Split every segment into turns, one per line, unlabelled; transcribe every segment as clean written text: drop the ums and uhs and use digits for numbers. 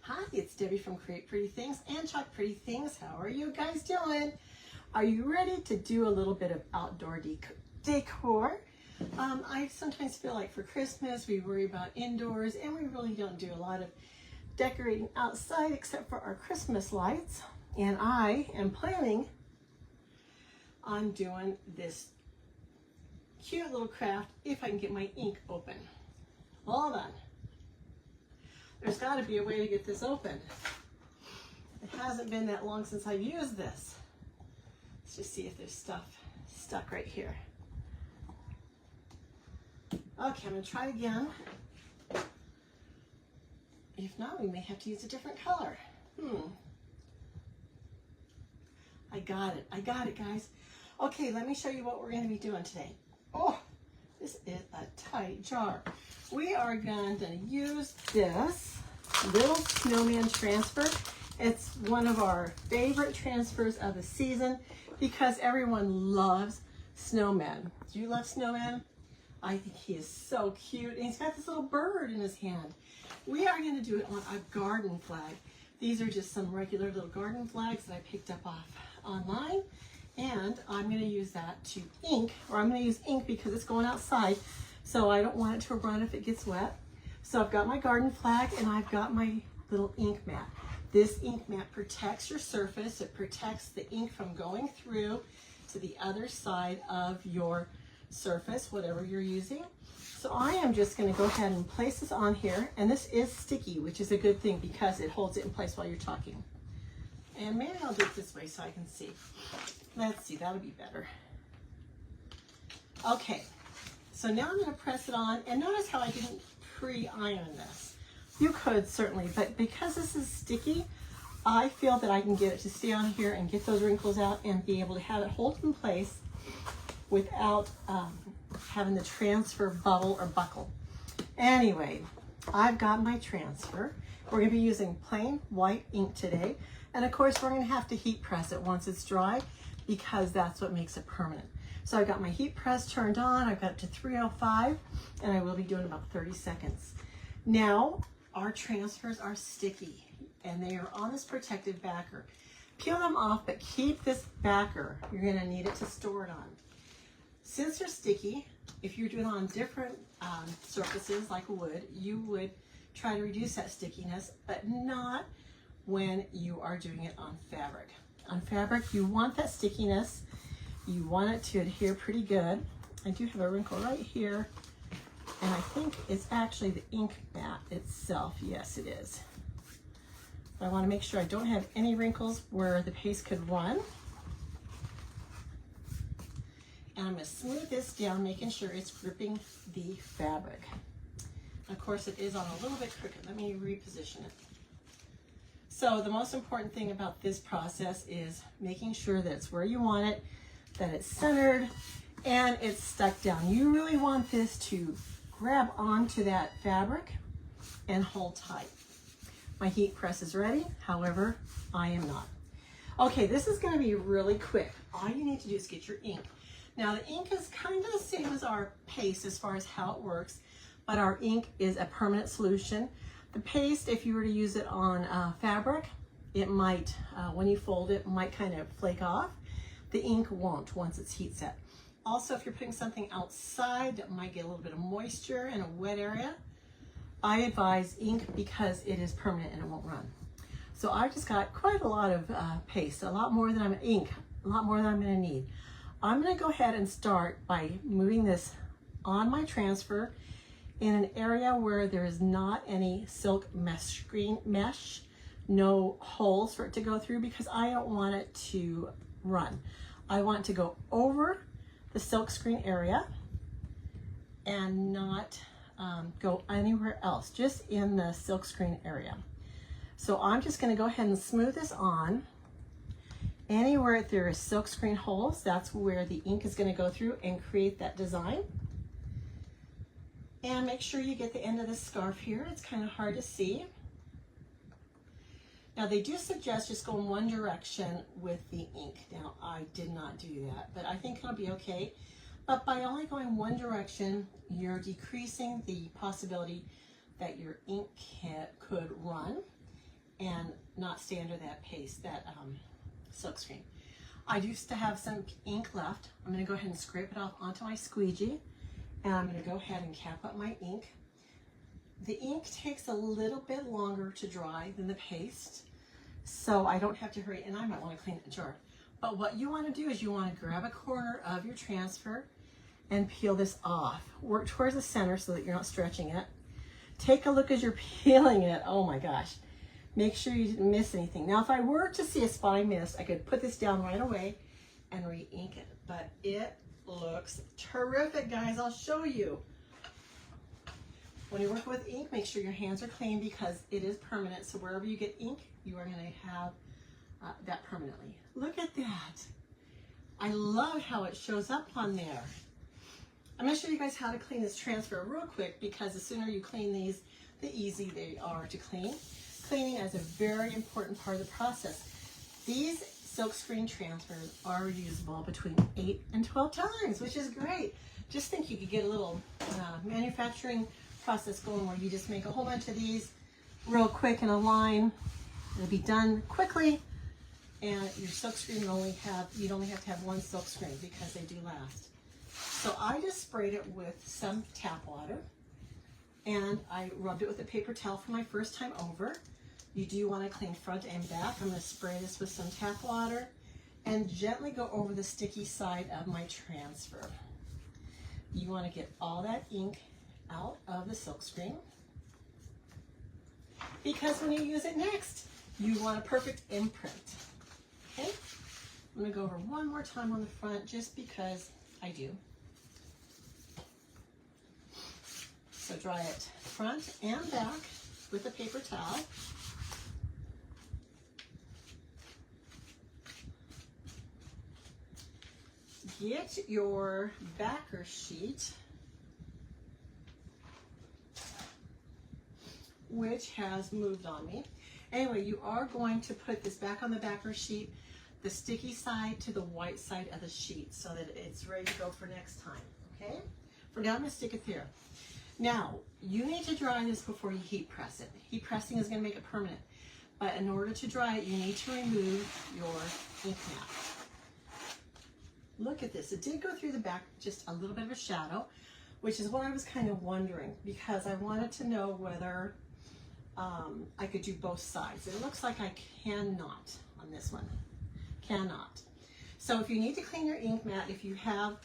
Hi, it's Debbie from Create Pretty Things and Chalk Pretty Things. How are you guys doing? Are you ready to do a little bit of outdoor decor? I sometimes feel like for Christmas we worry about indoors and we really don't do a lot of decorating outside except for our Christmas lights. And I am planning on doing this cute little craft if I can get my ink open. Hold on. There's got to be a way to get this open. It hasn't been that long since I've used this. Let's just see if there's stuff stuck right here. Okay, I'm going to try it again. If not, we may have to use a different color. I got it, guys. Okay, let me show you what we're going to be doing today. Oh, this is a tight jar. We are going to use this little Snowman transfer. It's one of our favorite transfers of the season because everyone loves Snowman. Do you love Snowman? I think he is so cute, and he's got this little bird in his hand. We are going to do it on a garden flag. These are just some regular little garden flags that I picked up off online, and I'm going to use that to ink, or I'm going to use ink because it's going outside, so I don't want it to run if it gets wet. So I've got my garden flag and I've got my little ink mat. This ink mat protects your surface. It protects the ink from going through to the other side of your surface, whatever you're using. So I am just going to go ahead and place this on here, and this is sticky, which is a good thing because it holds it in place while you're talking. And maybe I'll do it this way so I can see. Let's see, that'll be better. Okay, so now I'm going to press it on, and notice how I didn't pre-iron this. You could certainly, but because this is sticky, I feel that I can get it to stay on here and get those wrinkles out and be able to have it hold in place without having the transfer bubble or buckle. Anyway, I've got my transfer. We're going to be using plain white ink today, and of course we're going to have to heat press it once it's dry because that's what makes it permanent. So I've got my heat press turned on. I've got it to 305, and I will be doing about 30 seconds. Now, our transfers are sticky, and they are on this protective backer. Peel them off, but keep this backer. You're going to need it to store it on. Since they're sticky, if you're doing it on different surfaces like wood, you would try to reduce that stickiness, but not when you are doing it on fabric. On fabric, you want that stickiness. You want it to adhere pretty good. I do have a wrinkle right here, and I think it's actually the ink mat itself. Yes, it is. I want to make sure I don't have any wrinkles where the paste could run. And I'm going to smooth this down, making sure it's gripping the fabric. Of course, it is on a little bit crooked. Let me reposition it. So the most important thing about this process is making sure that it's where you want it, that it's centered, and it's stuck down. You really want this to grab onto that fabric and hold tight. My heat press is ready, however, I am not. Okay, this is going to be really quick. All you need to do is get your ink. Now the ink is kind of the same as our paste as far as how it works, but our ink is a permanent solution. The paste, if you were to use it on fabric, it might, when you fold it, might kind of flake off. The ink won't once it's heat set. Also, if you're putting something outside that might get a little bit of moisture in a wet area, I advise ink because it is permanent and it won't run. So I've just got quite a lot of paste, a lot more than I'm going to need. I'm going to go ahead and start by moving this on my transfer in an area where there is not any silk mesh, no holes for it to go through because I don't want it to run. I want to go over the silk screen area and not go anywhere else, just in the silk screen area. So I'm just going to go ahead and smooth this on. Anywhere there is silk screen holes, that's where the ink is going to go through and create that design. And make sure you get the end of the scarf here. It's kind of hard to see. Now they do suggest just going one direction with the ink. Now I did not do that, but I think it'll be okay. But by only going one direction, you're decreasing the possibility that your ink could run and not stay under that paste, that silk screen. I used to have some ink left. I'm going to go ahead and scrape it off onto my squeegee, and I'm going to go ahead and cap up my ink. The ink takes a little bit longer to dry than the paste, so I don't have to hurry, and I might want to clean the jar. But what you want to do is you want to grab a corner of your transfer and peel this off. Work towards the center so that you're not stretching it. Take a look as you're peeling it. Oh my gosh. Make sure you didn't miss anything. Now, if I were to see a spot I missed, I could put this down right away and re-ink it. But it looks terrific, guys. I'll show you. When you work with ink, make sure your hands are clean because it is permanent. So wherever you get ink, you are going to have that permanently. Look at that. I love how it shows up on there. I'm going to show you guys how to clean this transfer real quick because the sooner you clean these, the easier they are to clean. Cleaning is a very important part of the process. These silkscreen transfers are usable between 8 and 12 times, which is great. Just think you could get a little manufacturing process going where you just make a whole bunch of these real quick in a line. It'll be done quickly, and your silkscreen you'd only have to have one silkscreen because they do last. So I just sprayed it with some tap water, and I rubbed it with a paper towel for my first time over. You do want to clean front and back. I'm going to spray this with some tap water and gently go over the sticky side of my transfer. You want to get all that ink out of the silkscreen because when you use it next, you want a perfect imprint. Okay? I'm going to go over one more time on the front just because I do. So dry it front and back with a paper towel. Get your backer sheet, which has moved on me. Anyway, you are going to put this back on the backer sheet, the sticky side to the white side of the sheet so that it's ready to go for next time, okay? For now, I'm going to stick it there. Now, you need to dry this before you heat press it. Heat pressing is going to make it permanent. But in order to dry it, you need to remove your ink mat. Look at this. It did go through the back just a little bit of a shadow, which is what I was kind of wondering because I wanted to know whether I could do both sides. It looks like I cannot on this one. Cannot. So if you need to clean your ink mat, if you have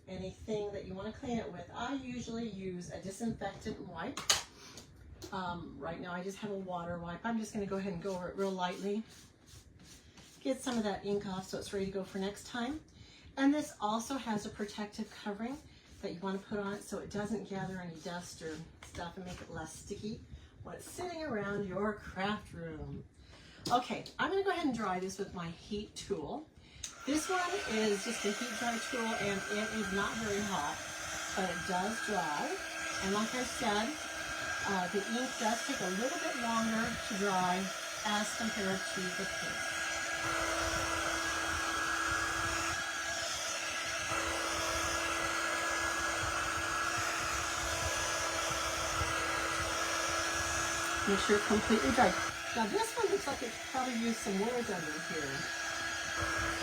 anything that you want to clean it with, I usually use a disinfectant wipe. Right now I just have a water wipe. I'm just going to go ahead and go over it real lightly. Get some of that ink off so it's ready to go for next time. And this also has a protective covering that you want to put on it so it doesn't gather any dust or stuff and make it less sticky when it's sitting around your craft room. Okay, I'm going to go ahead and dry this with my heat tool. This one is just a heat dry tool and it is not very hot, but it does dry. And like I said, the ink does take a little bit longer to dry as compared to the paste. Make sure it's completely dry. Now this one looks like it could probably use some words under here.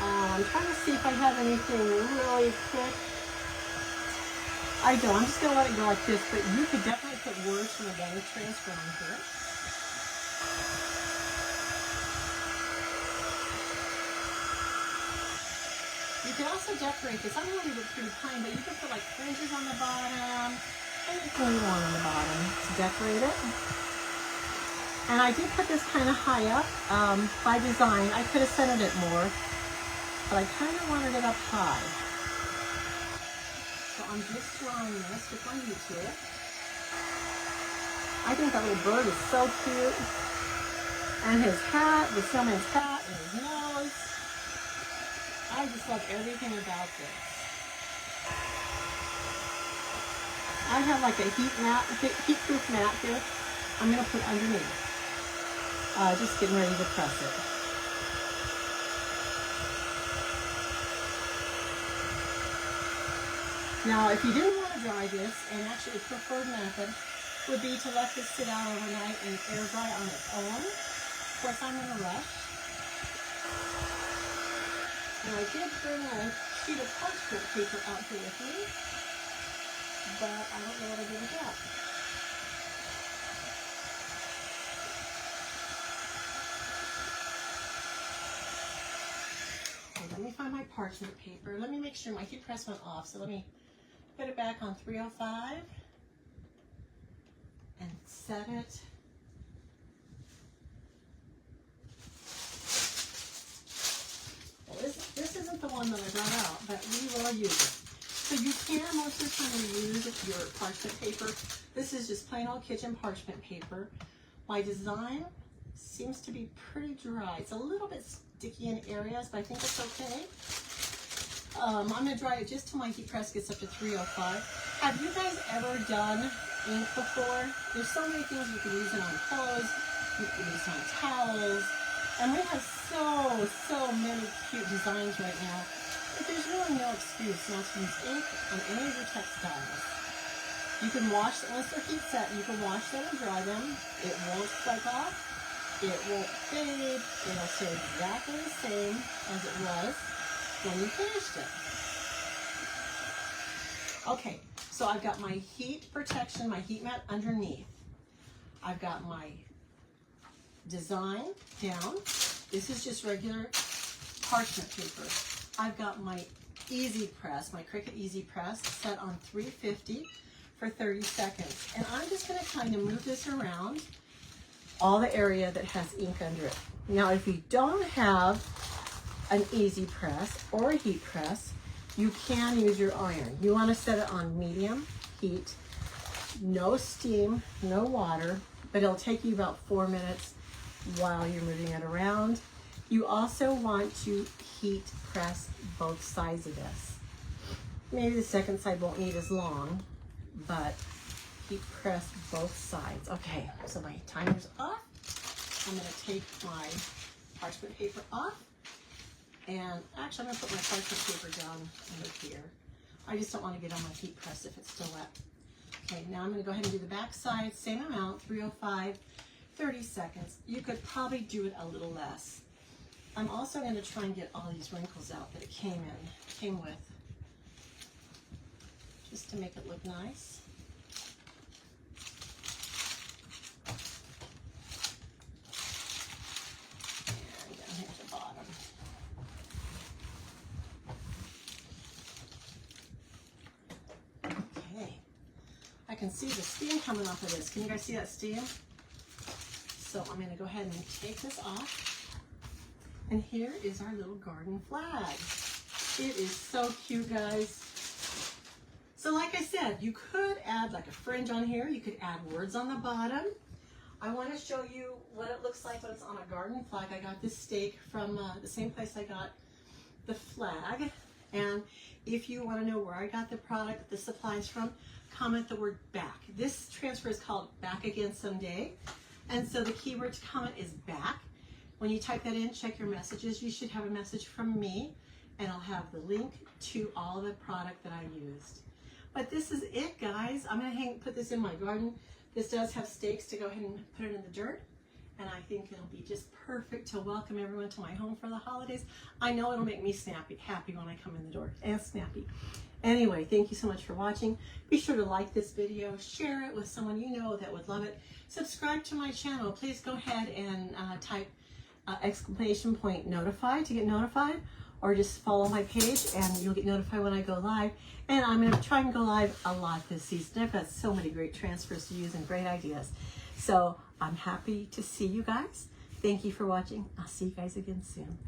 I'm trying to see if I have anything really quick. I don't. I'm just going to let it go like this, but you could definitely put words from a bank transfer on here. You can also decorate this. I'm going to leave it pretty plain, but you can put like fringes on the bottom, anything you want on the bottom to decorate it. And I did put this kind of high up by design. I could have centered it more, but I kind of wanted it up high. So I'm just drawing this with my heat tool. I think that little bird is so cute. And his hat, the snowman's hat, and his nose. I just love everything about this. I have like a heat-proof mat here. I'm going to put underneath. Just getting ready to press it. Now, if you didn't want to dry this, and actually the preferred method would be to let this sit out overnight and air dry on its own. Of course, I'm in a rush. And I did bring a sheet of parchment paper out here with me, but I don't know what I did with that. Okay, let me find my parchment paper. Let me make sure my heat press went off. So let me put it back on 305 and set it. Well, this isn't the one that I brought out, but we will use it. So you can most of the time use your parchment paper. This is just plain old kitchen parchment paper. My design seems to be pretty dry. It's a little bit sticky in areas, but I think it's okay. I'm going to dry it just till my heat press gets up to 305. Have you guys ever done ink before? There's so many things you can use it on clothes, you can use it on towels, and we have so many cute designs right now. But there's really no excuse not to use ink on any of your textiles. You can wash them, once they're heat set, you can wash them and dry them. It won't flake off. It won't fade. It'll stay exactly the same as it was when you finished it. Okay, so I've got my heat protection, my heat mat underneath. I've got my design down. This is just regular parchment paper. I've got my easy press, my Cricut easy press set on 350 for 30 seconds. And I'm just gonna kind of move this around all the area that has ink under it. Now, if you don't have an easy press or a heat press, you can use your iron. You want to set it on medium heat, no steam, no water, but it'll take you about 4 minutes while you're moving it around. You also want to heat press both sides of this. Maybe the second side won't need as long, but heat press both sides. Okay, so my timer's off. I'm going to take my parchment paper off. And actually, I'm going to put my parchment paper down under here. I just don't want to get on my heat press if it's still wet. Okay, now I'm going to go ahead and do the back side. Same amount, 305, 30 seconds. You could probably do it a little less. I'm also going to try and get all these wrinkles out that it came with, just to make it look nice. And down here at the bottom. Okay, I can see the steam coming off of this. Can you guys see that steam? So I'm going to go ahead and take this off. And here is our little garden flag. It is so cute, guys. So like I said, you could add like a fringe on here. You could add words on the bottom. I want to show you what it looks like when it's on a garden flag. I got this stake from the same place I got the flag. And if you want to know where I got the product, the supplies from, comment the word back. This transfer is called Back Again Someday. And so the keyword to comment is back. When you type that in, check your messages. You should have a message from me, and I'll have the link to all the product that I used. But this is it, guys. I'm gonna put this in my garden. This does have stakes to go ahead and put it in the dirt, and I think it'll be just perfect to welcome everyone to my home for the holidays. I know it'll make me happy when I come in the door, and snappy. Anyway, thank you so much for watching. Be sure to like this video, share it with someone you know that would love it. Subscribe to my channel. Please go ahead and type exclamation point notify to get notified, or just follow my page and you'll get notified when I go live. And I'm going to try and go live a lot this season. I've got so many great transfers to use and great ideas. So I'm happy to see you guys. Thank you for watching. I'll see you guys again soon.